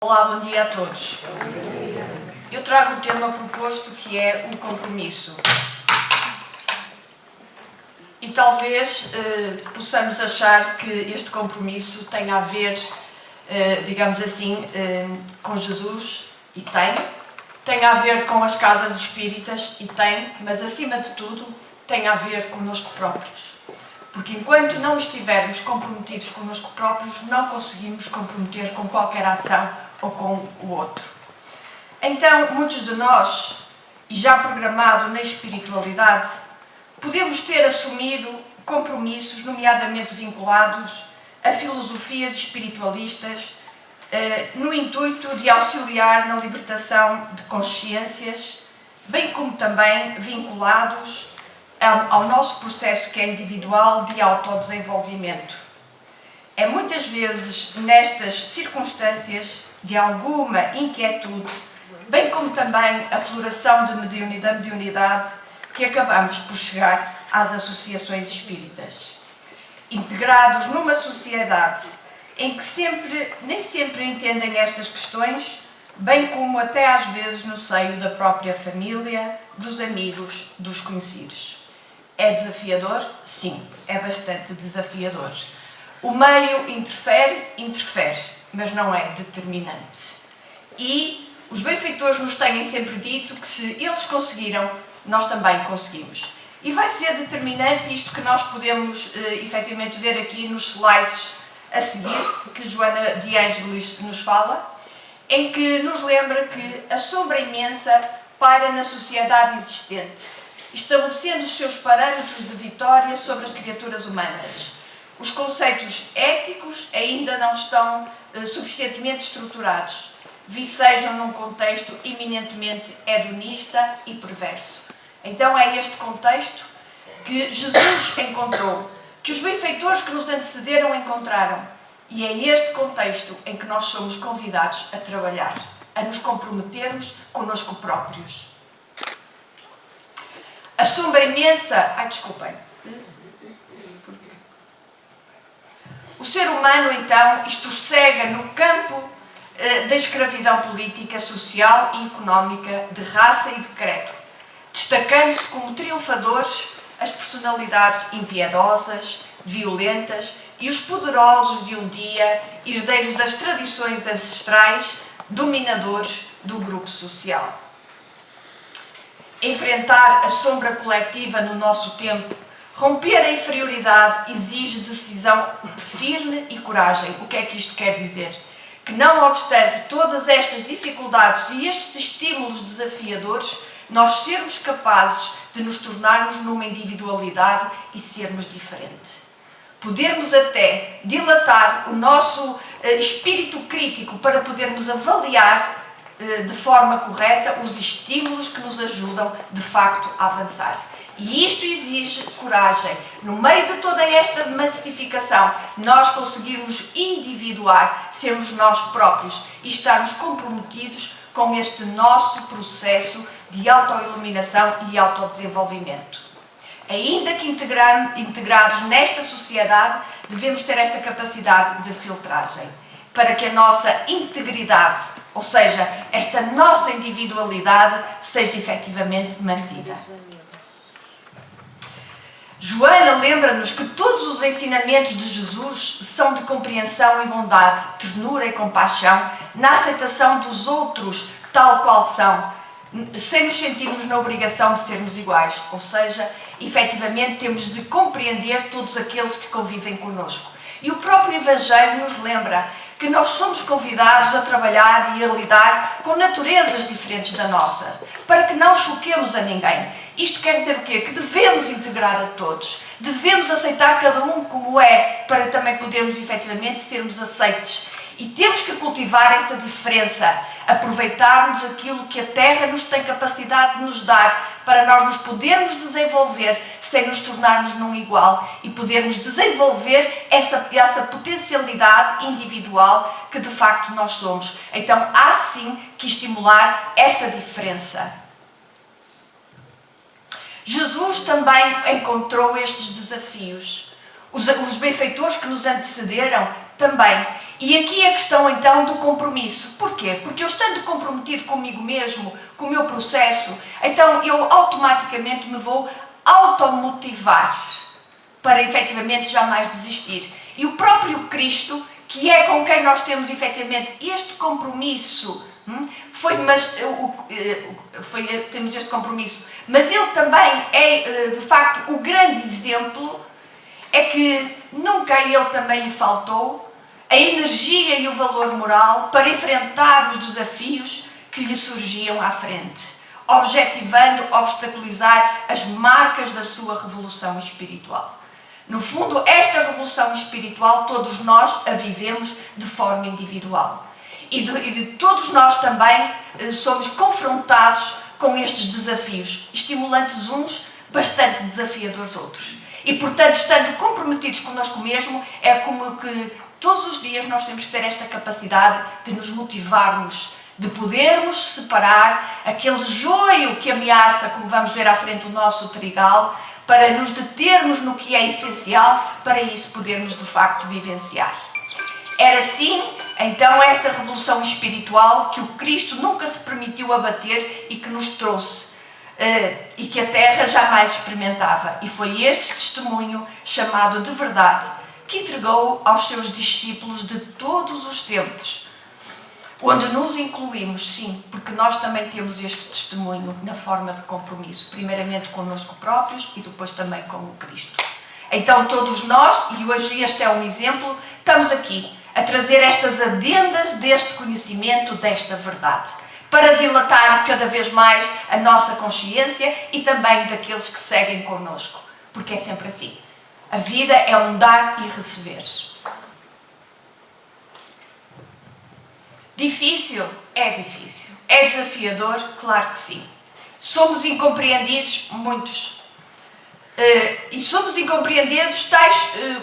Olá, bom dia a todos. Eu trago o tema proposto que é o compromisso. E talvez possamos achar que este compromisso tem a ver, digamos assim, com Jesus, e tem a ver com as casas espíritas, e tem, mas acima de tudo, tem a ver connosco próprios. Porque enquanto não estivermos comprometidos connosco próprios, não conseguimos comprometer com qualquer ação ou com o outro. Então, muitos de nós, e já programado na espiritualidade, podemos ter assumido compromissos, nomeadamente vinculados a filosofias espiritualistas, no intuito de auxiliar na libertação de consciências, bem como também vinculados ao nosso processo que é individual de autodesenvolvimento. É muitas vezes nestas circunstâncias de alguma inquietude, bem como também a floração da mediunidade, que acabamos por chegar às associações espíritas. Integrados numa sociedade em que nem sempre entendem estas questões, bem como até às vezes no seio da própria família, dos amigos, dos conhecidos. É desafiador? Sim, é bastante desafiador. O meio interfere, mas não é determinante. E os benfeitores nos têm sempre dito que se eles conseguiram, nós também conseguimos. E vai ser determinante isto que nós podemos efetivamente ver aqui nos slides a seguir, que Joana de Ângelis nos fala, em que nos lembra que a sombra imensa paira na sociedade existente, estabelecendo os seus parâmetros de vitória sobre as criaturas humanas. Os conceitos éticos ainda não estão suficientemente estruturados, vicejam num contexto eminentemente hedonista e perverso. Então é este contexto que Jesus encontrou, que os benfeitores que nos antecederam encontraram, e é este contexto em que nós somos convidados a trabalhar, a nos comprometermos connosco próprios. A sombra imensa... desculpem. O ser humano, então, estorcega no campo da escravidão política, social e económica, de raça e de credo, destacando-se como triunfadores as personalidades impiedosas, violentas e os poderosos de um dia, herdeiros das tradições ancestrais, dominadores do grupo social. Enfrentar a sombra coletiva no nosso tempo, romper a inferioridade, exige decisão firme e coragem. O que é que isto quer dizer? Que não obstante todas estas dificuldades e estes estímulos desafiadores, nós sermos capazes de nos tornarmos numa individualidade e sermos diferentes. Podermos até dilatar o nosso espírito crítico para podermos avaliar de forma correta os estímulos que nos ajudam, de facto, a avançar. E isto exige coragem. No meio de toda esta massificação, nós conseguirmos individuar, sermos nós próprios e estarmos comprometidos com este nosso processo de autoiluminação e autodesenvolvimento. Ainda que integrados nesta sociedade, devemos ter esta capacidade de filtragem, para que a nossa integridade, ou seja, esta nossa individualidade, seja efetivamente mantida. Joana lembra-nos que todos os ensinamentos de Jesus são de compreensão e bondade, ternura e compaixão, na aceitação dos outros tal qual são, sem nos sentirmos na obrigação de sermos iguais. Ou seja, efetivamente temos de compreender todos aqueles que convivem connosco. E o próprio Evangelho nos lembra que nós somos convidados a trabalhar e a lidar com naturezas diferentes da nossa, para que não choquemos a ninguém. Isto quer dizer o quê? Que devemos integrar a todos, devemos aceitar cada um como é, para também podermos efetivamente sermos aceites. E temos que cultivar essa diferença, aproveitarmos aquilo que a Terra nos tem capacidade de nos dar, para nós nos podermos desenvolver sem nos tornarmos num igual e podermos desenvolver essa potencialidade individual que de facto nós somos. Então há sim que estimular essa diferença. Jesus também encontrou estes desafios. Os benfeitores que nos antecederam também. E aqui a questão então do compromisso. Porquê? Porque eu estando comprometido comigo mesmo, com o meu processo, então eu automaticamente me vou automotivar para efetivamente jamais desistir. E o próprio Cristo, que é com quem nós temos efetivamente este compromisso, temos este compromisso, mas ele também é de facto o grande exemplo, é que nunca a ele também lhe faltou a energia e o valor moral para enfrentar os desafios que lhe surgiam à frente, objetivando obstaculizar as marcas da sua revolução espiritual. No fundo, esta revolução espiritual todos nós a vivemos de forma individual. E de todos nós também somos confrontados com estes desafios, estimulantes uns, bastante desafiadores outros. E, portanto, estando comprometidos connosco mesmo, é como que todos os dias nós temos que ter esta capacidade de nos motivarmos, de podermos separar aquele joio que ameaça, como vamos ver à frente, o nosso trigal, para nos determos no que é essencial, para isso podermos de facto vivenciar. Era assim, então, essa revolução espiritual que o Cristo nunca se permitiu abater e que nos trouxe, e que a Terra jamais experimentava. E foi este testemunho, chamado de verdade, que entregou aos seus discípulos de todos os tempos, onde nos incluímos, sim, porque nós também temos este testemunho na forma de compromisso, primeiramente connosco próprios e depois também com o Cristo. Então todos nós, e hoje este é um exemplo, estamos aqui a trazer estas adendas deste conhecimento, desta verdade, para dilatar cada vez mais a nossa consciência e também daqueles que seguem connosco, porque é sempre assim. A vida é um dar e receber. Difícil? É difícil. É desafiador? Claro que sim. Somos incompreendidos? Muitos. E somos incompreendidos tais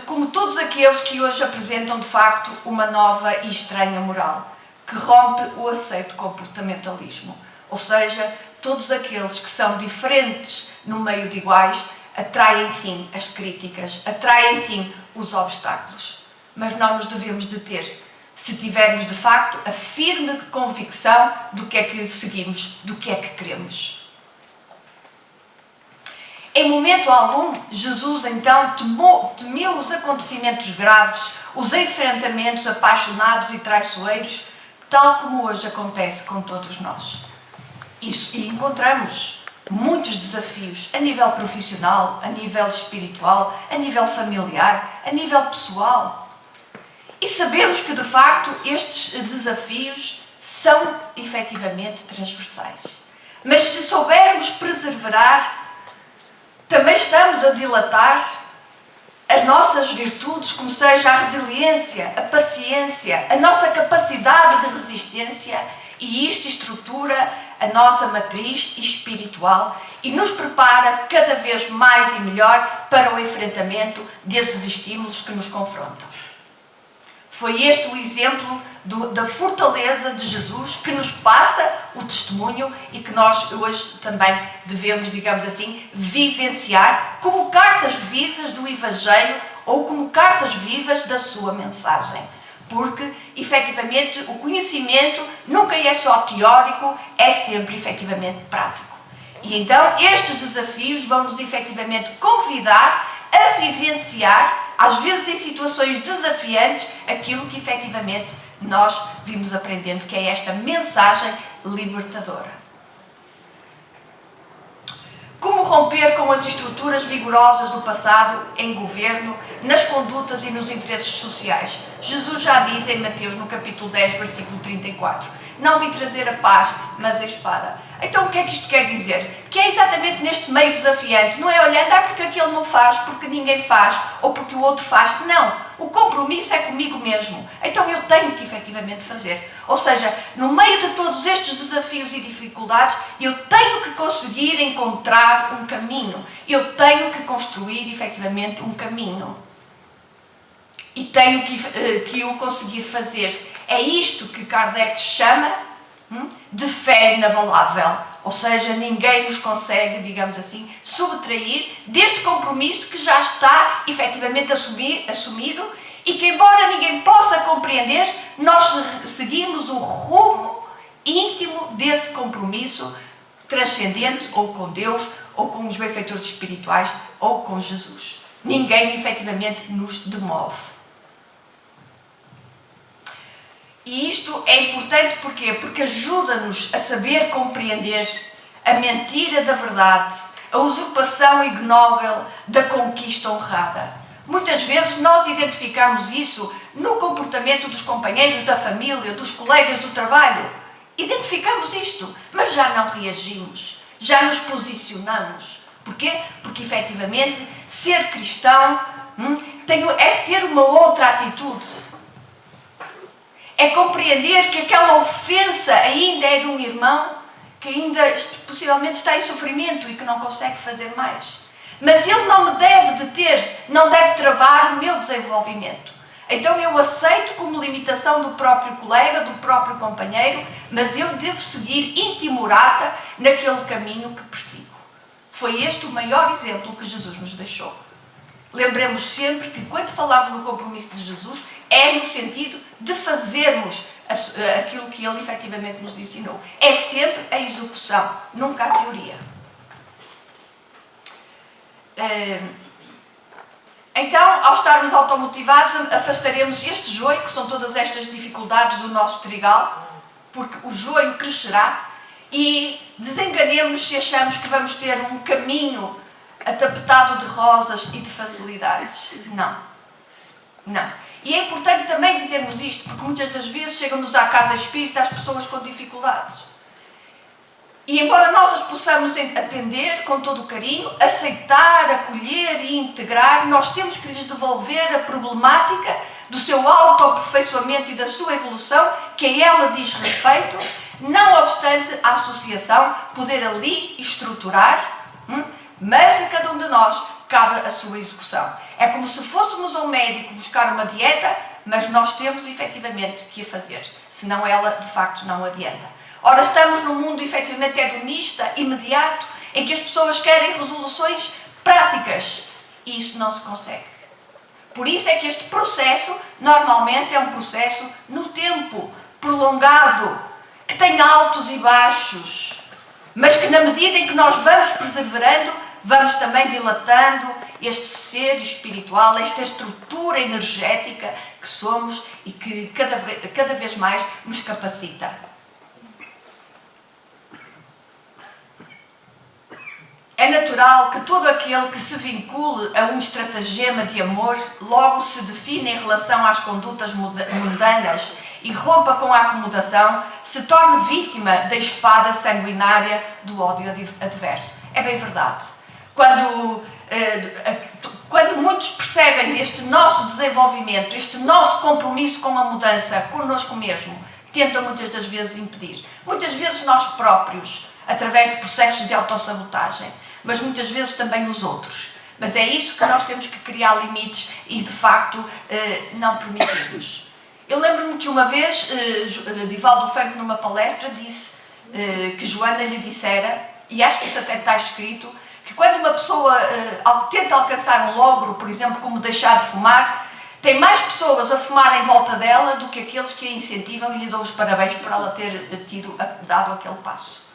como todos aqueles que hoje apresentam de facto uma nova e estranha moral, que rompe o aceito comportamentalismo. Ou seja, todos aqueles que são diferentes no meio de iguais atraem sim as críticas, atraem sim os obstáculos. Mas não nos devemos deter, se tivermos de facto a firme convicção do que é que seguimos, do que é que queremos. Em momento algum, Jesus então temeu os acontecimentos graves, os enfrentamentos apaixonados e traiçoeiros, tal como hoje acontece com todos nós. E encontramos muitos desafios a nível profissional, a nível espiritual, a nível familiar, a nível pessoal. E sabemos que, de facto, estes desafios são efetivamente transversais. Mas se soubermos perseverar, também estamos a dilatar as nossas virtudes, como seja a resiliência, a paciência, a nossa capacidade de resistência, e isto estrutura a nossa matriz espiritual e nos prepara cada vez mais e melhor para o enfrentamento desses estímulos que nos confrontam. Foi este o exemplo da fortaleza de Jesus que nos passa o testemunho e que nós hoje também devemos, digamos assim, vivenciar como cartas vivas do Evangelho ou como cartas vivas da sua mensagem. Porque, efetivamente, o conhecimento nunca é só teórico, é sempre, efetivamente, prático. E então, estes desafios vão-nos, efetivamente, convidar a vivenciar, às vezes em situações desafiantes, aquilo que, efetivamente, nós vimos aprendendo, que é esta mensagem libertadora. Como romper com as estruturas vigorosas do passado em governo, nas condutas e nos interesses sociais? Jesus já diz em Mateus, no capítulo 10, versículo 34, não vim trazer a paz, mas a espada. Então o que é que isto quer dizer? Que é exatamente neste meio desafiante, não é olhando, porque aquele não faz, porque ninguém faz, ou porque o outro faz. Não, o compromisso é comigo mesmo. Então eu tenho que efetivamente fazer. Ou seja, no meio de todos estes desafios e dificuldades, eu tenho que conseguir encontrar um caminho. Eu tenho que construir efetivamente um caminho. E tenho que o conseguir fazer. É isto que Kardec chama de fé inabalável. Ou seja, ninguém nos consegue, digamos assim, subtrair deste compromisso que já está efetivamente assumido e que, embora ninguém possa compreender, nós seguimos o rumo íntimo desse compromisso transcendente, ou com Deus, ou com os benfeitores espirituais, ou com Jesus. Ninguém, efetivamente, nos demove. E isto é importante porquê? Porque ajuda-nos a saber compreender a mentira da verdade, a usurpação ignóbil da conquista honrada. Muitas vezes nós identificamos isso no comportamento dos companheiros da família, dos colegas do trabalho. Identificamos isto, mas já não reagimos, já nos posicionamos. Porquê? Porque, efetivamente, ser cristão é ter uma outra atitude. É compreender que aquela ofensa ainda é de um irmão que ainda possivelmente está em sofrimento e que não consegue fazer mais. Mas ele não me deve deter, não deve travar o meu desenvolvimento. Então eu aceito como limitação do próprio colega, do próprio companheiro, mas eu devo seguir intimorata naquele caminho que persigo. Foi este o maior exemplo que Jesus nos deixou. Lembremos sempre que quando falamos no compromisso de Jesus, é no sentido de fazermos aquilo que Ele efetivamente nos ensinou. É sempre a execução, nunca a teoria. Então, ao estarmos automotivados, afastaremos este joio, que são todas estas dificuldades do nosso trigal, porque o joio crescerá, e desenganemos se achamos que vamos ter um caminho atapetado de rosas e de facilidades. Não. Não. E é importante também dizermos isto, porque muitas das vezes chegam-nos à casa espírita as pessoas com dificuldades. E embora nós as possamos atender com todo o carinho, aceitar, acolher e integrar, nós temos que lhes devolver a problemática do seu autoaperfeiçoamento e da sua evolução, que a ela diz respeito, não obstante a associação poder ali estruturar, mas a cada um de nós cabe a sua execução. É como se fôssemos a um médico buscar uma dieta, mas nós temos efetivamente que a fazer, senão ela de facto não adianta. Ora, estamos num mundo efetivamente hedonista, imediato, em que as pessoas querem resoluções práticas e isso não se consegue. Por isso é que este processo normalmente é um processo no tempo, prolongado, que tem altos e baixos, mas que na medida em que nós vamos perseverando, vamos também dilatando este ser espiritual, esta estrutura energética que somos e que cada vez mais nos capacita. É natural que todo aquele que se vincule a um estratagema de amor logo se define em relação às condutas mundanas e rompa com a acomodação, se torne vítima da espada sanguinária do ódio adverso. É bem verdade. Quando muitos percebem este nosso desenvolvimento, este nosso compromisso com a mudança connosco mesmo, tentam muitas das vezes impedir. Muitas vezes nós próprios, através de processos de autossabotagem, mas muitas vezes também os outros. Mas é isso que nós temos que criar limites e, de facto, não permitirmos. Eu lembro-me que uma vez, Divaldo Franco, numa palestra, disse que Joana lhe dissera, e acho que isso até está escrito, que quando uma pessoa tenta alcançar um logro, por exemplo, como deixar de fumar, tem mais pessoas a fumar em volta dela do que aqueles que a incentivam e lhe dão os parabéns por ela ter dado aquele passo.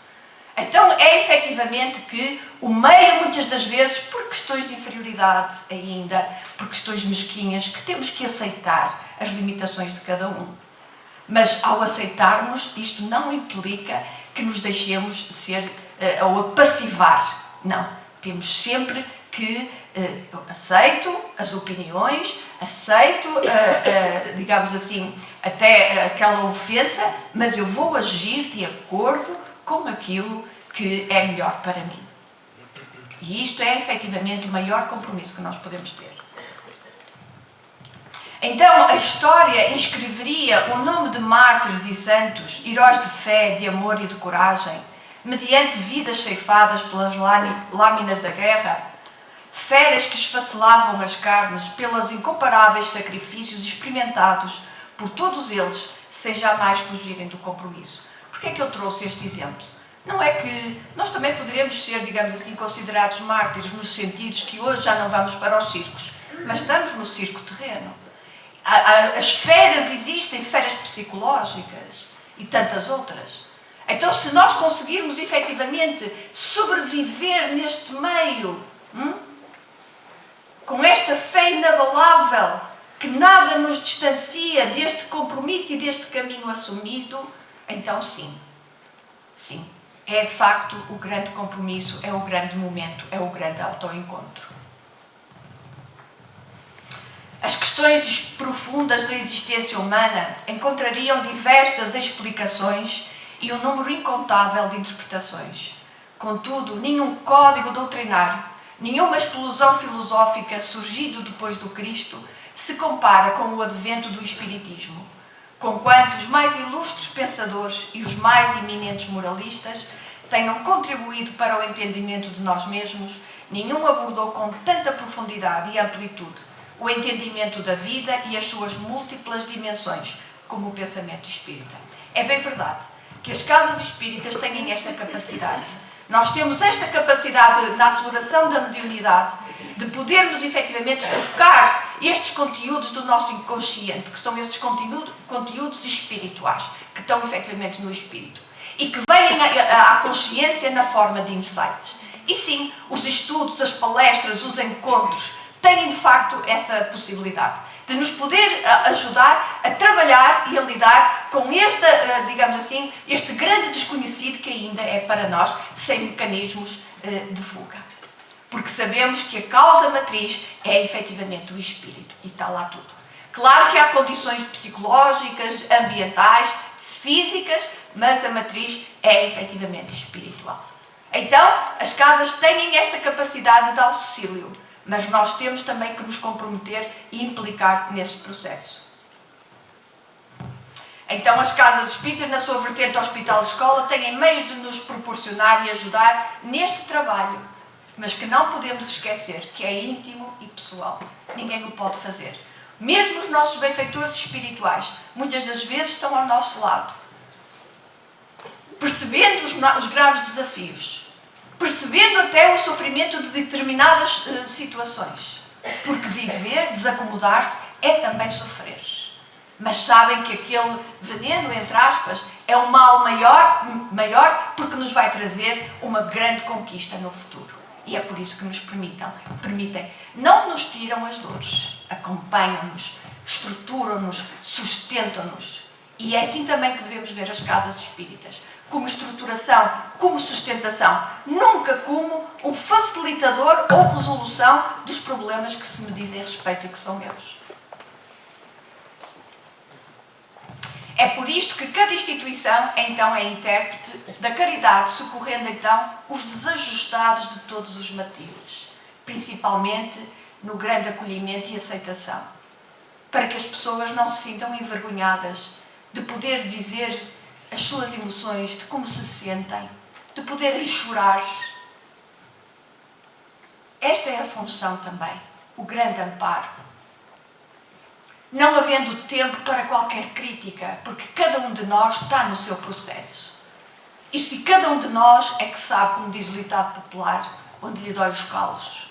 Então é efetivamente que o meio, muitas das vezes, por questões de inferioridade ainda, por questões mesquinhas, que temos que aceitar as limitações de cada um. Mas ao aceitarmos, isto não implica que nos deixemos ser ou a passivar. Não. Temos sempre que aceito as opiniões, aceito, digamos assim, até aquela ofensa, mas eu vou agir de acordo com aquilo que é melhor para mim. E isto é efetivamente o maior compromisso que nós podemos ter. Então a história inscreveria o nome de mártires e santos, heróis de fé, de amor e de coragem, mediante vidas ceifadas pelas lâminas da guerra, feras que esfacelavam as carnes pelos incomparáveis sacrifícios experimentados por todos eles, sem jamais fugirem do compromisso. Porquê é que eu trouxe este exemplo? Não é que nós também poderíamos ser, digamos assim, considerados mártires nos sentidos que hoje já não vamos para os circos, mas estamos no circo terreno. As esferas existem, esferas psicológicas e tantas outras. Então, se nós conseguirmos efetivamente sobreviver neste meio, com esta fé inabalável, que nada nos distancia deste compromisso e deste caminho assumido, então sim, é de facto o grande compromisso, é o grande momento, é o grande autoencontro. As questões profundas da existência humana encontrariam diversas explicações e um número incontável de interpretações. Contudo, nenhum código doutrinário, nenhuma explosão filosófica surgido depois do Cristo se compara com o advento do Espiritismo, conquanto os mais ilustres pensadores e os mais eminentes moralistas tenham contribuído para o entendimento de nós mesmos, nenhum abordou com tanta profundidade e amplitude o entendimento da vida e as suas múltiplas dimensões, como o pensamento espírita. É bem verdade que as casas espíritas têm esta capacidade. Nós temos esta capacidade na afloração da mediunidade de podermos efetivamente tocar estes conteúdos do nosso inconsciente, que são estes conteúdos espirituais, que estão efetivamente no espírito e que vêm à consciência na forma de insights. E sim, os estudos, as palestras, os encontros têm de facto essa possibilidade de nos poder ajudar a trabalhar e a lidar com este grande desconhecido que ainda é para nós sem mecanismos de fuga. Porque sabemos que a causa matriz é efetivamente o espírito e está lá tudo. Claro que há condições psicológicas, ambientais, físicas, mas a matriz é efetivamente espiritual. Então, as casas têm esta capacidade de auxílio, mas nós temos também que nos comprometer e implicar nesse processo. Então, as casas espíritas, na sua vertente hospital-escola, têm meios de nos proporcionar e ajudar neste trabalho, mas que não podemos esquecer que é íntimo e pessoal. Ninguém o pode fazer. Mesmo os nossos benfeitores espirituais, muitas das vezes estão ao nosso lado, percebendo os graves desafios, percebendo até o sofrimento de determinadas situações. Porque viver, desacomodar-se, é também sofrer. Mas sabem que aquele veneno, entre aspas, é um mal maior porque nos vai trazer uma grande conquista no futuro. E é por isso que nos permitem. Não nos tiram as dores, acompanham-nos, estruturam-nos, sustentam-nos. E é assim também que devemos ver as casas espíritas. Como estruturação, como sustentação, nunca como um facilitador ou resolução dos problemas que se me dizem respeito e que são meus. É por isto que cada instituição, então, é intérprete da caridade, socorrendo, então, os desajustados de todos os matizes, principalmente no grande acolhimento e aceitação, para que as pessoas não se sintam envergonhadas de poder dizer as suas emoções, de como se sentem, de poderem chorar. Esta é a função também, o grande amparo. Não havendo tempo para qualquer crítica, porque cada um de nós está no seu processo. E se cada um de nós é que sabe, como diz o ditado popular, onde lhe dói os calos.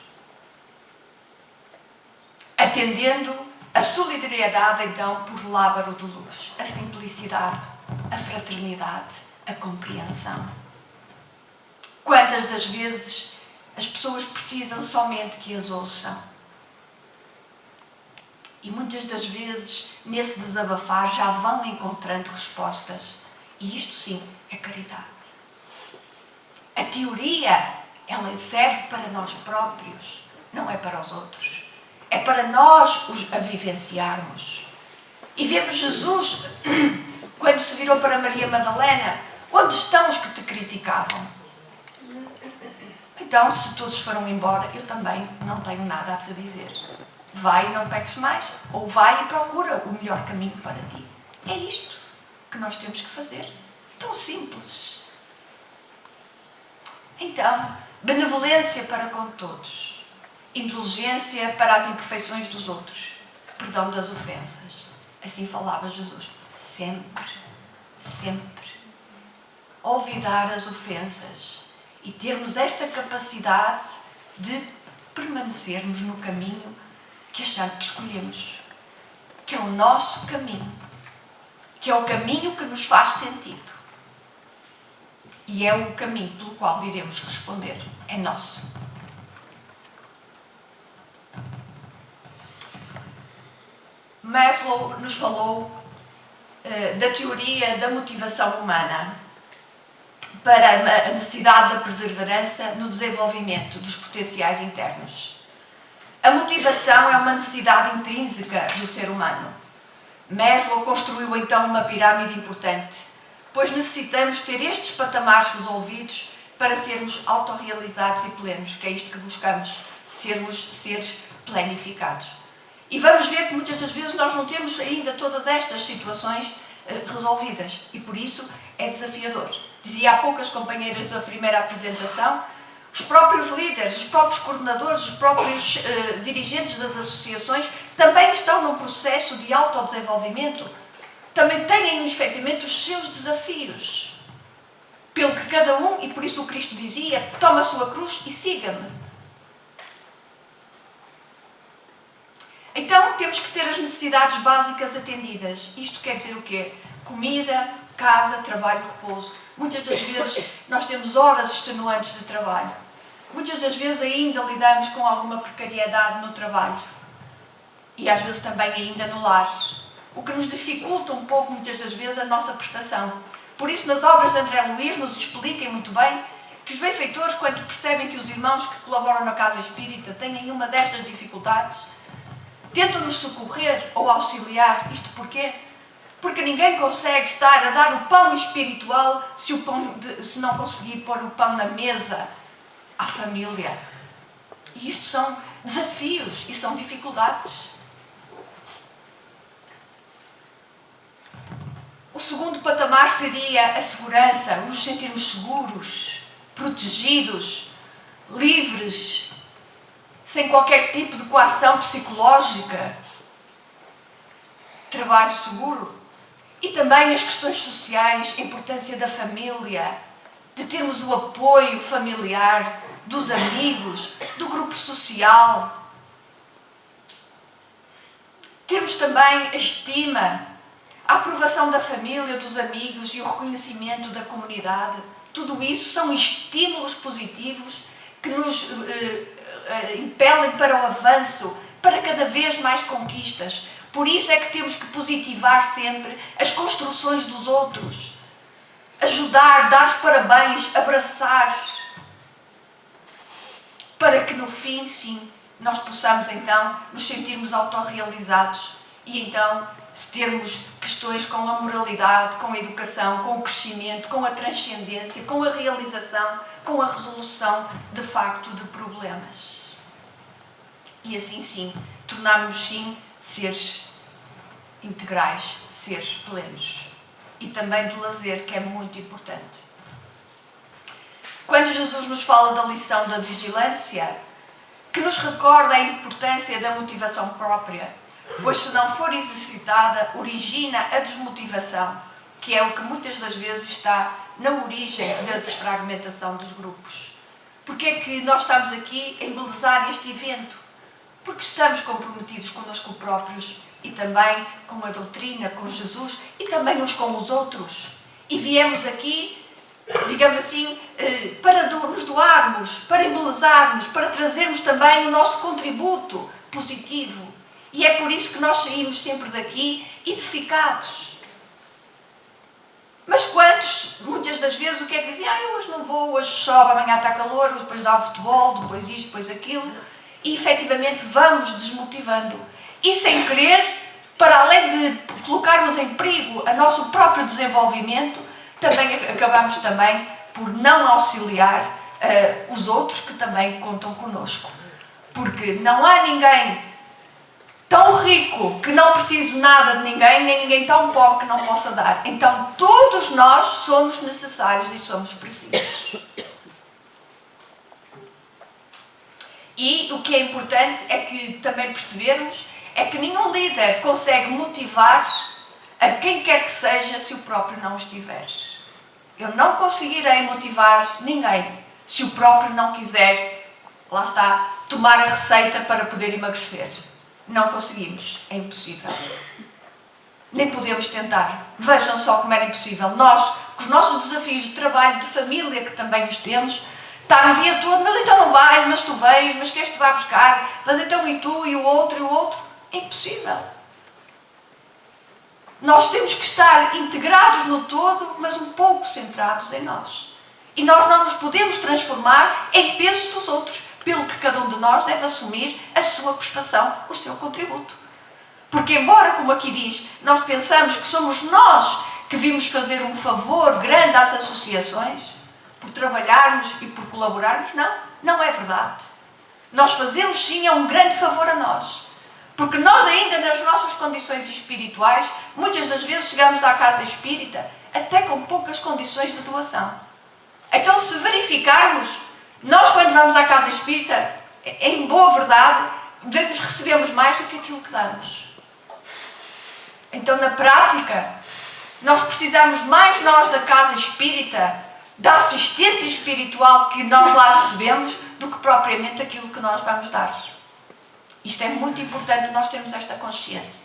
Atendendo a solidariedade, então, por lábaro de luz, a simplicidade, a fraternidade, a compreensão. Quantas das vezes as pessoas precisam somente que as ouçam? E muitas das vezes, nesse desabafar, já vão encontrando respostas. E isto, sim, é caridade. A teoria, ela serve para nós próprios, não é para os outros. É para nós a vivenciarmos. E vemos Jesus, quando se virou para Maria Madalena, onde estão os que te criticavam? Então, se todos foram embora, eu também não tenho nada a te dizer. Vai e não peques mais, ou vai e procura o melhor caminho para ti. É isto que nós temos que fazer. Tão simples. Então, benevolência para com todos. Indulgência para as imperfeições dos outros. Perdão das ofensas. Assim falava Jesus. Sempre, sempre. Olvidar as ofensas e termos esta capacidade de permanecermos no caminho que achamos que escolhemos. que é o nosso caminho, que é o caminho que nos faz sentido. E é o caminho pelo qual iremos responder. É nosso. Maslow nos falou da teoria da motivação humana para a necessidade da perseverança no desenvolvimento dos potenciais internos. A motivação é uma necessidade intrínseca do ser humano. Maslow construiu então uma pirâmide importante, pois necessitamos ter estes patamares resolvidos para sermos autorrealizados e plenos, que é isto que buscamos, sermos seres planificados. E vamos ver que muitas das vezes nós não temos ainda todas estas situações resolvidas e por isso é desafiador. Dizia há pouco as companheiras da primeira apresentação, os próprios líderes, os próprios coordenadores, os próprios dirigentes das associações também estão num processo de autodesenvolvimento, também têm efetivamente os seus desafios, pelo que cada um, e por isso o Cristo dizia, toma a sua cruz e siga-me. Então temos que ter as necessidades básicas atendidas. Isto quer dizer o quê? Comida, casa, trabalho, repouso. Muitas das vezes nós temos horas extenuantes de trabalho. Muitas das vezes ainda lidamos com alguma precariedade no trabalho. E às vezes também ainda no lar. O que nos dificulta um pouco, muitas das vezes, a nossa prestação. Por isso, nas obras de André Luiz, nos expliquem muito bem que os benfeitores, quando percebem que os irmãos que colaboram na Casa Espírita têm uma destas dificuldades, tentam-nos socorrer ou auxiliar. Isto porquê? Porque ninguém consegue estar a dar o pão espiritual se não conseguir pôr o pão na mesa à família. E isto são desafios e são dificuldades. O segundo patamar seria a segurança, nos sentirmos seguros, protegidos, livres, sem qualquer tipo de coação psicológica. Trabalho seguro. E também as questões sociais, a importância da família, de termos o apoio familiar, dos amigos, do grupo social. Temos também a estima, a aprovação da família, dos amigos e o reconhecimento da comunidade. Tudo isso são estímulos positivos que nos impelem para o avanço, para cada vez mais conquistas. Por isso é que temos que positivar sempre as construções dos outros. Ajudar, dar os parabéns, abraçar. Para que no fim, sim, nós possamos então nos sentirmos autorrealizados. E então, se termos questões com a moralidade, com a educação, com o crescimento, com a transcendência, com a realização, com a resolução, de facto, de problemas. E assim, sim, tornarmos, sim, seres integrais, seres plenos. E também do lazer, que é muito importante. Quando Jesus nos fala da lição da vigilância, que nos recorda a importância da motivação própria, pois se não for exercitada, origina a desmotivação, que é o que muitas das vezes está na origem da desfragmentação dos grupos. Porque é que nós estamos aqui a embelezar este evento? Porque estamos comprometidos connosco próprios e também com a doutrina, com Jesus e também uns com os outros. E viemos aqui, digamos assim, para nos doarmos, para embelezarmos, para trazermos também o nosso contributo positivo. E é por isso que nós saímos sempre daqui edificados. Mas quantos, muitas das vezes, o que é que dizem? Eu hoje não vou, hoje chove, amanhã está calor, depois dá o futebol, depois isto, depois aquilo. E efetivamente vamos desmotivando. E sem querer, para além de colocarmos em perigo o nosso próprio desenvolvimento, também acabamos também por não auxiliar os outros que também contam connosco. Porque não há ninguém tão rico que não precise nada de ninguém, nem ninguém tão pobre que não possa dar. Então todos nós somos necessários e somos precisos. E o que é importante é que também percebermos é que nenhum líder consegue motivar a quem quer que seja se o próprio não estiver. Eu não conseguirei motivar ninguém se o próprio não quiser, lá está, tomar a receita para poder emagrecer. Não conseguimos, é impossível. Nem podemos tentar. Vejam só como era impossível. Nós, com os nossos desafios de trabalho, de família, que também os temos, está o dia todo, mas então não vais, mas tu vens, mas queres que te vá buscar, mas então e tu, e o outro. É impossível. Nós temos que estar integrados no todo, mas um pouco centrados em nós. E nós não nos podemos transformar em pesos dos outros, pelo que cada um de nós deve assumir a sua prestação, o seu contributo. Porque embora, como aqui diz, nós pensamos que somos nós que vimos fazer um favor grande às associações, por trabalharmos e por colaborarmos, não é verdade. Nós fazemos sim um grande favor a nós. Porque nós ainda nas nossas condições espirituais, muitas das vezes chegamos à casa espírita até com poucas condições de doação. Então, se verificarmos, nós quando vamos à casa espírita, em boa verdade, recebemos mais do que aquilo que damos. Então, na prática, nós precisamos mais nós da casa espírita, da assistência espiritual que nós lá recebemos, do que propriamente aquilo que nós vamos dar. Isto é muito importante nós termos esta consciência.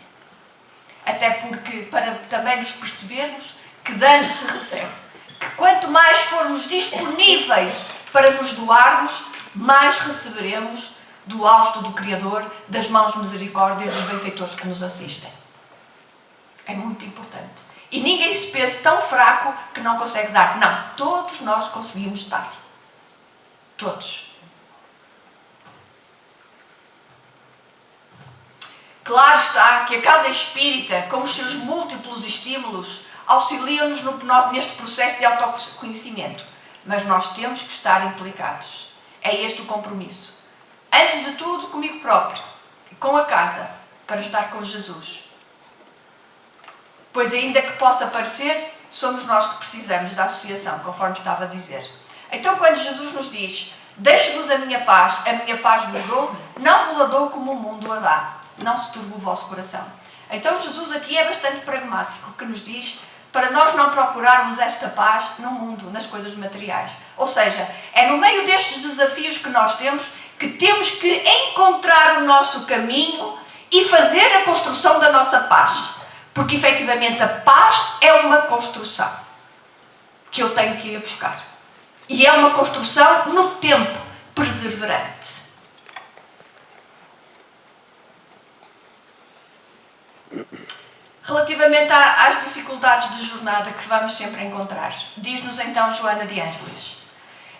Até porque, para também nos percebermos que dando se recebe. Que quanto mais formos disponíveis para nos doarmos, mais receberemos do hausto do Criador, das mãos de misericórdia dos benfeitores que nos assistem. É muito importante. E ninguém se pensa tão fraco que não consegue dar. Não, todos nós conseguimos dar. Todos. Claro está que a casa espírita, com os seus múltiplos estímulos, auxilia-nos neste processo de autoconhecimento. Mas nós temos que estar implicados. É este o compromisso. Antes de tudo, comigo próprio e com a casa, para estar com Jesus. Pois ainda que possa parecer, somos nós que precisamos da associação, conforme estava a dizer. Então, quando Jesus nos diz, deixo-vos a minha paz vos dou, não vos a dou como o mundo a dá. Não se turbe o vosso coração. Então Jesus aqui é bastante pragmático, que nos diz para nós não procurarmos esta paz no mundo, nas coisas materiais. Ou seja, é no meio destes desafios que nós temos que encontrar o nosso caminho e fazer a construção da nossa paz. Porque efetivamente a paz é uma construção que eu tenho que ir buscar. E é uma construção no tempo, perseverante. Relativamente às dificuldades de jornada que vamos sempre encontrar, diz-nos então Joana de Ângeles: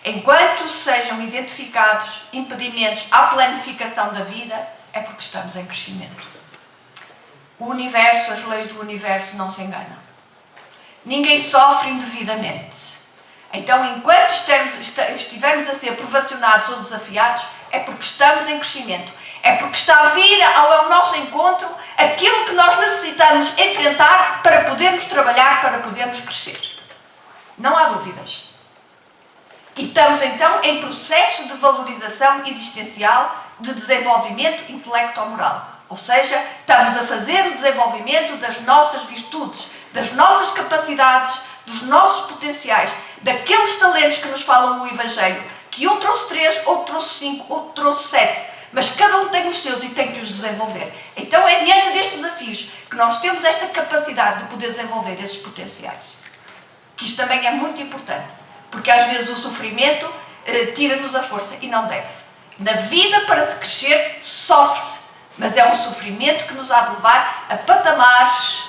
enquanto sejam identificados impedimentos à planificação da vida, é porque estamos em crescimento. O universo, as leis do universo não se enganam. Ninguém sofre indevidamente. Então, enquanto estivermos a ser provacionados ou desafiados, é porque estamos em crescimento. É porque está a vir ao nosso encontro aquilo que nós necessitamos enfrentar para podermos trabalhar, para podermos crescer. Não há dúvidas. E estamos então em processo de valorização existencial, de desenvolvimento intelecto-moral. Ou seja, estamos a fazer o desenvolvimento das nossas virtudes, das nossas capacidades, dos nossos potenciais, daqueles talentos que nos falam no Evangelho, que um trouxe 3, outro trouxe 5, outro trouxe 7. Mas cada um tem os seus e tem que os desenvolver. Então é diante destes desafios que nós temos esta capacidade de poder desenvolver esses potenciais. Que isto também é muito importante. Porque às vezes o sofrimento tira-nos a força e não deve. Na vida, para se crescer, sofre-se. Mas é um sofrimento que nos há de levar a patamares,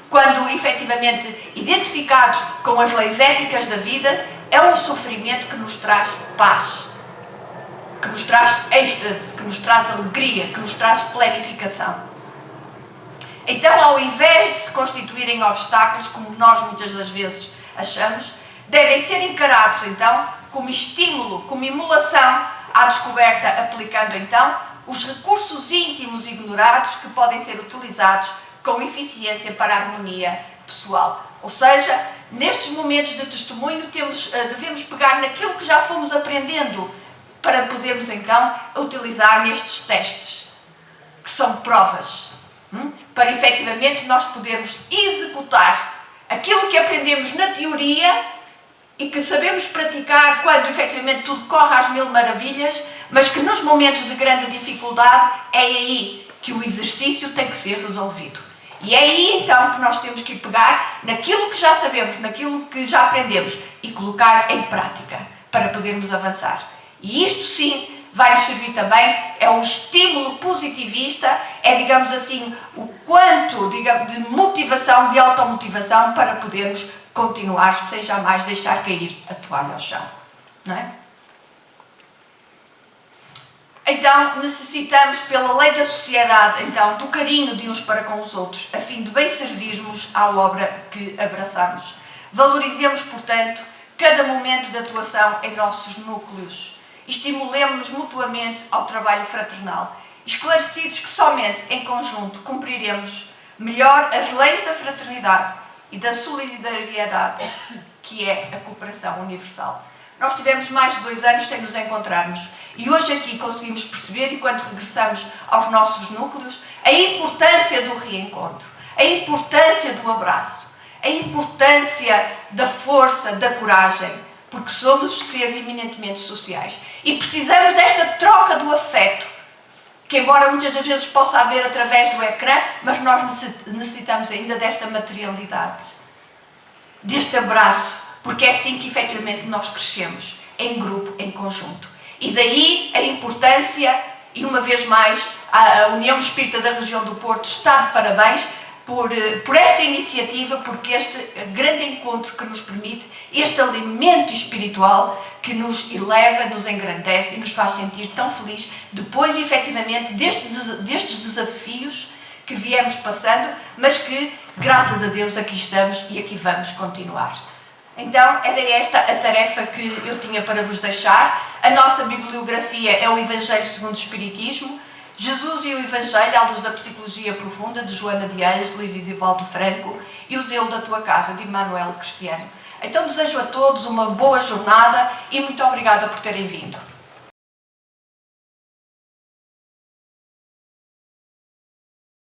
quando efetivamente identificados com as leis éticas da vida, é um sofrimento que nos traz paz. Que nos traz êxtase, que nos traz alegria, que nos traz planificação. Então, ao invés de se constituírem obstáculos, como nós muitas das vezes achamos, devem ser encarados, então, como estímulo, como emulação à descoberta, aplicando, então, os recursos íntimos ignorados que podem ser utilizados com eficiência para a harmonia pessoal. Ou seja, nestes momentos de testemunho, devemos pegar naquilo que já fomos aprendendo, para podermos então utilizar nestes testes, que são provas, para efetivamente nós podermos executar aquilo que aprendemos na teoria e que sabemos praticar quando efetivamente tudo corre às mil maravilhas, mas que nos momentos de grande dificuldade é aí que o exercício tem que ser resolvido. E é aí então que nós temos que pegar naquilo que já sabemos, naquilo que já aprendemos e colocar em prática para podermos avançar. E isto sim vai nos servir também, é um estímulo positivista, é, digamos assim, o quanto, digamos, de motivação, de automotivação para podermos continuar sem jamais deixar cair a toalha ao chão. Não é? Então, necessitamos, pela lei da sociedade, então, do carinho de uns para com os outros, a fim de bem servirmos à obra que abraçamos. Valorizemos, portanto, cada momento de atuação em nossos núcleos. Estimulemos-nos mutuamente ao trabalho fraternal, esclarecidos que somente em conjunto cumpriremos melhor as leis da fraternidade e da solidariedade, que é a cooperação universal. Nós tivemos mais de 2 anos sem nos encontrarmos e hoje aqui conseguimos perceber, enquanto regressamos aos nossos núcleos, a importância do reencontro, a importância do abraço, a importância da força, da coragem, porque somos seres eminentemente sociais e precisamos desta troca do afeto, que embora muitas das vezes possa haver através do ecrã, mas nós necessitamos ainda desta materialidade, deste abraço, porque é assim que efetivamente nós crescemos, em grupo, em conjunto. E daí a importância, e uma vez mais, a União Espírita da Região do Porto está de parabéns por esta iniciativa, porque este grande encontro que nos permite, este alimento espiritual que nos eleva, nos engrandece e nos faz sentir tão felizes depois, efetivamente, destes desafios que viemos passando, mas que, graças a Deus, aqui estamos e aqui vamos continuar. Então, era esta a tarefa que eu tinha para vos deixar. A nossa bibliografia é o Evangelho segundo o Espiritismo, Jesus e o Evangelho, à luz da Psicologia Profunda, de Joana de Ângeles e de Divaldo Franco, e o Zelo da Tua Casa, de Emmanuel Cristiano. Então, desejo a todos uma boa jornada e muito obrigada por terem vindo.